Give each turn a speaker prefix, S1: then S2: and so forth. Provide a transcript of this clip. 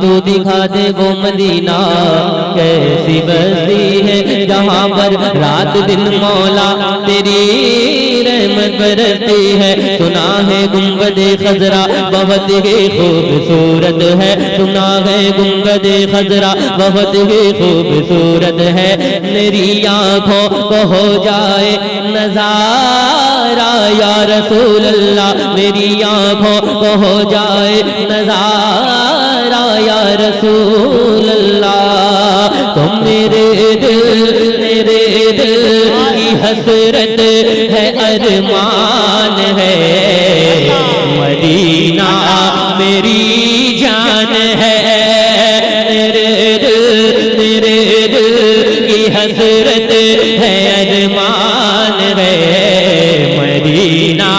S1: तू दिखा दे वो मदीना कैसी बस्ती है जहाँ पर रात दिन मौला तेरी रहमत बरसती है। सुना है गुंबदे खजरा बहुत ही खूबसूरत है, सुना है गुंबदे खजरा बहुत ही खूबसूरत है। मेरी आँखों को हो जाए नजारा या रसूल अल्लाह, मेरी आँखों को हो जाए नजारा या रसूल अल्लाह। तुम मेरे दिल की हसरत है, अरमान है, मदीना मेरी जान है। मेरे दिल की हसरत है, अरमान है, मदीना।